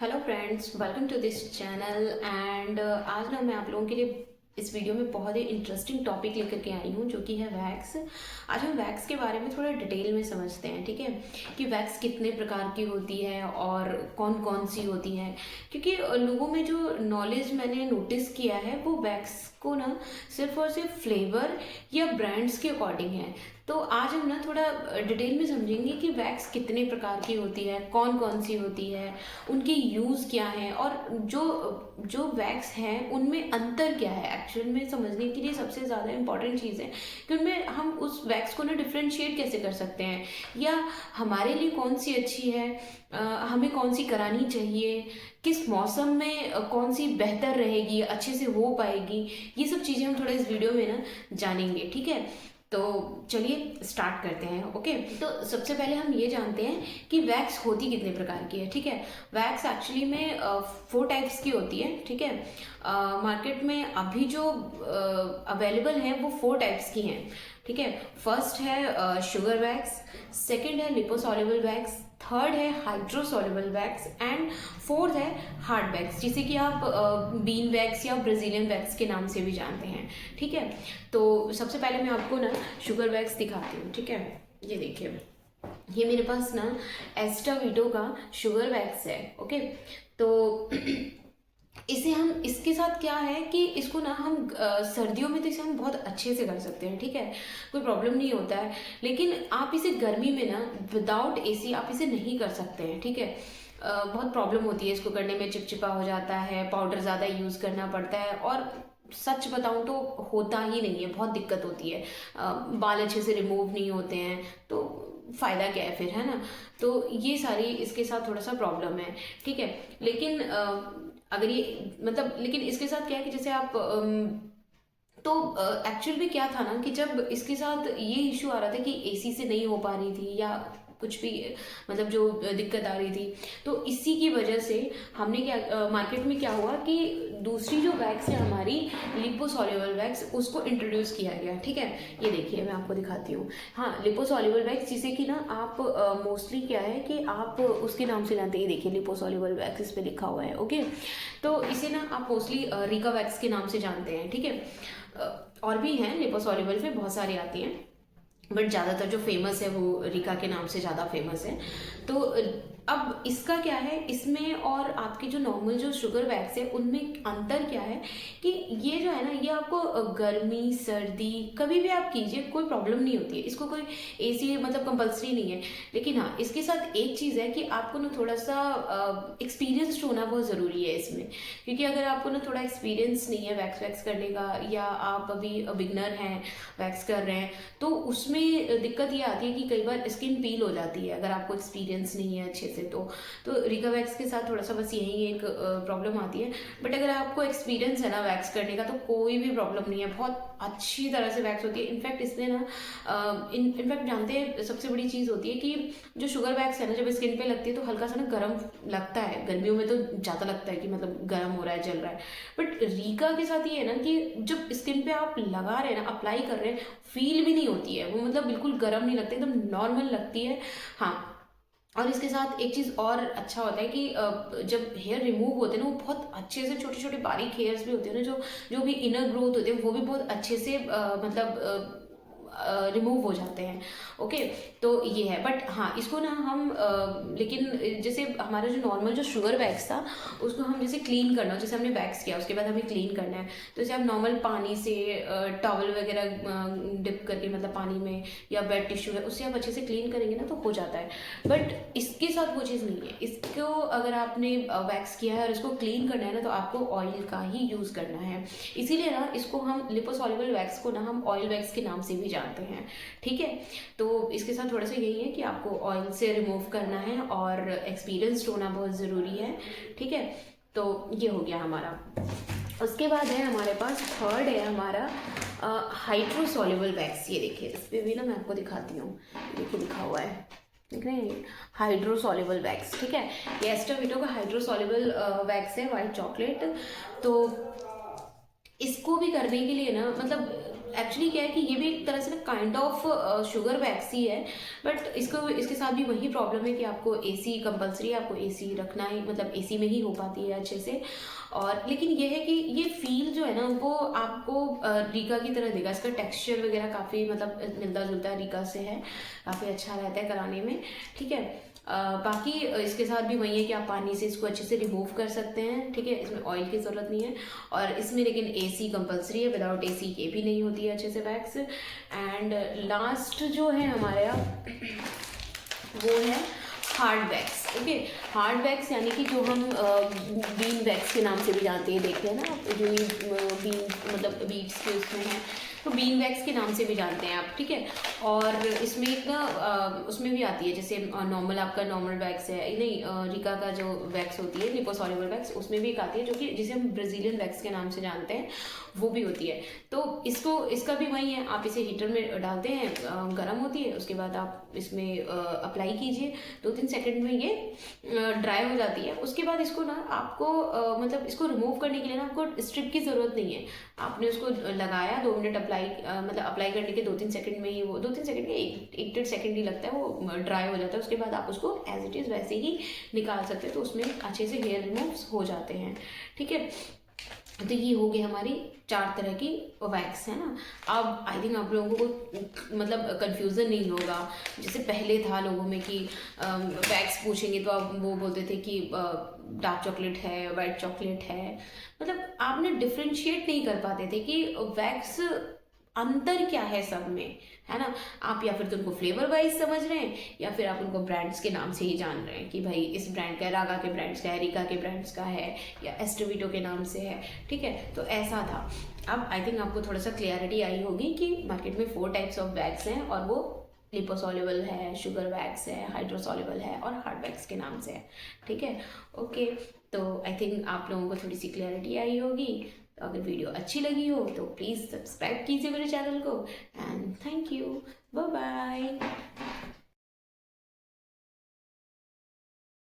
Hello friends, welcome to this channel and आज ना मैं आप लोगों के लिए इस वीडियो में बहुत ही इंटरेस्टिंग टॉपिक लेकर के आई हूँ जो कि है वैक्स। आज हम वैक्स के बारे में थोड़ा डिटेल में समझते हैं, ठीक है, कि वैक्स कितने प्रकार की होती है और कौन कौन सी होती है। क्योंकि लोगों में जो नॉलेज मैंने नोटिस किया है वो वैक्स को ना सिर्फ और सिर्फ फ्लेवर या ब्रांड्स के अकॉर्डिंग है। तो आज हम ना थोड़ा डिटेल में समझेंगे कि वैक्स कितने प्रकार की होती है, कौन कौन सी होती है, उनके यूज़ क्या हैं और जो जो वैक्स हैं उनमें अंतर क्या है। एक्चुअल में समझने के लिए सबसे ज़्यादा इंपॉर्टेंट चीज़ है कि उनमें हम उस वैक्स को ना डिफ्रेंशिएट कैसे कर सकते हैं, या हमारे लिए कौन सी अच्छी है, हमें कौन सी करानी चाहिए, किस मौसम में कौन सी बेहतर रहेगी, अच्छे से हो पाएगी। ये सब चीज़ें हम थोड़ा इस वीडियो में ना जानेंगे, ठीक है। तो चलिए स्टार्ट करते हैं। ओके, तो सबसे पहले हम ये जानते हैं कि वैक्स होती कितने प्रकार की है, ठीक है। वैक्स एक्चुअली में 4 टाइप्स की होती है, ठीक है। मार्केट में अभी जो अवेलेबल है वो 4 टाइप्स की हैं, ठीक है। फर्स्ट है शुगर वैक्स, सेकंड है लिपोसॉल्युबल वैक्स, थर्ड है हाइड्रोसॉल्युबल वैक्स एंड फोर्थ है हार्ड वैक्स, जिसे कि आप बीन वैक्स या ब्राजीलियन वैक्स के नाम से भी जानते हैं, ठीक है। तो सबसे पहले मैं आपको ना शुगर वैक्स दिखाती हूँ, ठीक है। ये देखिए, ये मेरे पास ना एस्टा वीटो का शुगर वैक्स है। ओके, तो इसे हम इसके साथ क्या है कि इसको ना हम सर्दियों में तो इसे हम बहुत अच्छे से कर सकते हैं, ठीक है, कोई प्रॉब्लम नहीं होता है। लेकिन आप इसे गर्मी में ना विदाउट एसी आप इसे नहीं कर सकते हैं, ठीक है। बहुत प्रॉब्लम होती है इसको करने में, चिपचिपा हो जाता है, पाउडर ज़्यादा यूज़ करना पड़ता है और सच बताऊं तो होता ही नहीं है, बहुत दिक्कत होती है। बाल अच्छे से रिमूव नहीं होते हैं, तो फ़ायदा क्या है फिर, है ना। तो ये सारी इसके साथ थोड़ा सा प्रॉब्लम है, ठीक है। लेकिन अगर ये मतलब, लेकिन इसके साथ क्या है कि जैसे आप तो एक्चुअल में क्या था ना कि जब इसके साथ ये इशू आ रहा था कि एसी से नहीं हो पा रही थी या कुछ भी, मतलब जो दिक्कत आ रही थी, तो इसी की वजह से हमने क्या मार्केट में क्या हुआ कि दूसरी जो वैक्स है हमारी लिपोसॉल्युबल वैक्स, उसको इंट्रोड्यूस किया गया, ठीक है। ये देखिए मैं आपको दिखाती हूँ। हाँ, लिपोसॉल्युबल वैक्स, जिसे कि ना आप मोस्टली क्या है कि आप उसके नाम से जानते हैं। ये देखिए लिपोसॉल्युबल वैक्स इस पे लिखा हुआ है, ओके। तो इसे ना आप मोस्टली रिका वैक्स के नाम से जानते हैं, ठीक है। और भी हैं लिपोसॉल्युबल में, बहुत सारी आती हैं, बट ज़्यादातर जो फेमस है वो रिका के नाम से ज़्यादा फेमस है। तो अब इसका क्या है, इसमें और आपकी जो नॉर्मल जो शुगर वैक्स है उनमें अंतर क्या है कि ये जो है ना, ये आपको गर्मी सर्दी कभी भी आप कीजिए कोई प्रॉब्लम नहीं होती है, इसको कोई एसी मतलब कंपलसरी नहीं है। लेकिन हाँ, इसके साथ एक चीज़ है कि आपको ना थोड़ा सा एक्सपीरियंस्ड होना बहुत ज़रूरी है इसमें। क्योंकि अगर आपको ना थोड़ा एक्सपीरियंस नहीं है वैक्स वैक्स करने का, या आप अभी बिगनर हैं वैक्स कर रहे हैं, तो उसमें दिक्कत ये आती है कि कई बार स्किन पील हो जाती है अगर आपको एक्सपीरियंस नहीं है अच्छे से। तो रिका वैक्स के साथ थोड़ा सा बस यही एक प्रॉब्लम आती है। बट अगर आपको एक्सपीरियंस है ना वैक्स करने का तो कोई भी प्रॉब्लम नहीं है, बहुत अच्छी तरह से वैक्स होती है। इनफैक्ट इसमें ना इनफैक्ट जानते हैं सबसे बड़ी चीज़ होती है कि जो शुगर वैक्स है ना, जब स्किन पे लगती है तो हल्का सा ना गर्म लगता है, गर्मियों में तो ज़्यादा लगता है कि मतलब गर्म हो रहा है, जल रहा है। बट रीका के साथ ये है ना कि जब स्किन पे आप लगा रहे हैं ना, अप्लाई कर रहे हैं, फील भी नहीं होती है वो, मतलब बिल्कुल गर्म नहीं लगती, एकदम नॉर्मल लगती है। हाँ, और इसके साथ एक चीज़ और अच्छा होता है कि जब हेयर रिमूव होते हैं ना, वो बहुत अच्छे से, छोटे छोटे बारीक हेयर्स भी होते हैं ना, जो जो भी इनर ग्रोथ होते हैं वो भी बहुत अच्छे से मतलब रिमूव हो जाते हैं। ओके, तो ये है। बट हाँ, इसको ना हम लेकिन जैसे हमारा जो नॉर्मल जो शुगर वैक्स था उसको हम जैसे क्लीन करना हो, जैसे हमने वैक्स किया उसके बाद हमें क्लीन करना है, तो जैसे आप नॉर्मल पानी से टॉवल वगैरह डिप करके, मतलब पानी में, या वेट टिश्यू है उससे आप अच्छे से क्लीन करेंगे ना तो हो जाता है। बट इसके साथ वो चीज़ नहीं है। इसको अगर आपने वैक्स किया है और इसको क्लीन करना है ना, तो आपको ऑयल का ही यूज़ करना है। इसीलिए ना इसको हम लिपोसॉल्युबल वैक्स को ना हम ऑयल वैक्स के नाम से भी जानते हैं, ठीक है। तो इसके साथ थोड़ा सा यही है कि आपको ऑयल से रिमूव करना है और एक्सपीरियंस्ड होना बहुत ज़रूरी है, ठीक है। तो ये हो गया हमारा। उसके बाद है हमारे पास थर्ड है हमारा हाइड्रोसॉल्युबल वैक्स। ये देखिए इस पर भी ना मैं आपको दिखाती हूँ, देखिए लिखा हुआ है, देख रहे हैं, हाइड्रोसॉल्युबल वैक्स, ठीक है। ये एस्टा वीटो का हाइड्रोसॉल्युबल वैक्स है, वाइट चॉकलेट। तो इसको भी करने के लिए ना, मतलब एक्चुअली क्या है कि ये भी एक तरह से ना काइंड ऑफ शुगर वैक्स ही है, बट इसके साथ भी वही प्रॉब्लम है कि आपको एसी कंपलसरी है, आपको एसी रखना ही, मतलब एसी में ही हो पाती है अच्छे से। और लेकिन ये है कि ये फील जो है ना वो आपको रीका की तरह देगा। इसका टेक्सचर वगैरह काफ़ी मतलब मिलता जुलता रीका से है, काफ़ी अच्छा रहता है कराने में, ठीक है। बाकी इसके साथ भी वही है कि आप पानी से इसको अच्छे से रिमूव कर सकते हैं, ठीक है। इसमें ऑयल की ज़रूरत नहीं है, और इसमें लेकिन एसी कंपलसरी है, विदाउट एसी ये भी नहीं होती है अच्छे से वैक्स। एंड लास्ट जो है हमारे यहाँ वो है hard wax, okay. Hard wax यानी कि जो हम बीन वैक्स के नाम से भी जानते हैं, देखते हैं ना जो ये बीन मतलब बीट्स के उसमें है, तो बीन वैक्स के नाम से भी जानते हैं आप, ठीक है। और इसमें एक ना उसमें भी आती है, जैसे नॉर्मल आपका नॉर्मल वैक्स है, नहीं रीका का जो वैक्स होती है लिपोसॉल्युबल वैक्स, उसमें भी एक आती है जो कि जिसे हम ब्राज़ीलियन वैक्स के नाम से जानते हैं, वो भी होती है। तो इसका भी वही है, आप इसे हीटर में डालते हैं, गर्म होती है, उसके बाद आप इसमें अप्लाई कीजिए, 2-3 सेकंड में ये ड्राई हो जाती है। उसके बाद इसको ना आपको मतलब इसको रिमूव करने के लिए ना आपको स्ट्रिप की ज़रूरत नहीं है। आपने उसको लगाया 2 मिनट मतलब अप्लाई करने के 2-3 सेकंड में ही वो 2-3 सेकंड के 1-1 सेकंड ही लगता है, वो ड्राई हो जाता है। उसके बाद आप उसको एज इट इज़ वैसे ही निकाल सकते हैं, तो उसमें अच्छे से हेयर रिमूव हो जाते हैं, ठीक है। तो ये हो गई हमारी 4 तरह की वैक्स, है ना। अब आई थिंक आप लोगों को मतलब कन्फ्यूज़न नहीं होगा, जैसे पहले था लोगों में कि वैक्स पूछेंगे तो आप वो बोलते थे कि डार्क चॉकलेट है, वाइट चॉकलेट है, मतलब आपने डिफ्रेंशिएट नहीं कर पाते थे कि वैक्स अंतर क्या है सब में, है ना। आप या फिर तो उनको फ्लेवर वाइज समझ रहे हैं, या फिर आप उनको ब्रांड्स के नाम से ही जान रहे हैं कि भाई इस ब्रांड का है, रागा के ब्रांड्स का है, रीका के ब्रांड्स का है, या एस्टोविटो के नाम से है, ठीक है। तो ऐसा था। अब आई थिंक आपको थोड़ा सा क्लियरिटी आई होगी कि मार्केट में 4 टाइप्स ऑफ वैक्स हैं, और वो लिपोसॉल्युबल है, शुगर वैक्स है, हाइड्रोसॉल्युबल है, और हार्ड वैक्स के नाम से है, ठीक है, ओके। तो आई थिंक आप लोगों को थोड़ी सी क्लियरिटी आई होगी। तो अगर वीडियो अच्छी लगी हो तो प्लीज़ सब्सक्राइब कीजिए मेरे चैनल को, and thank you, bye bye.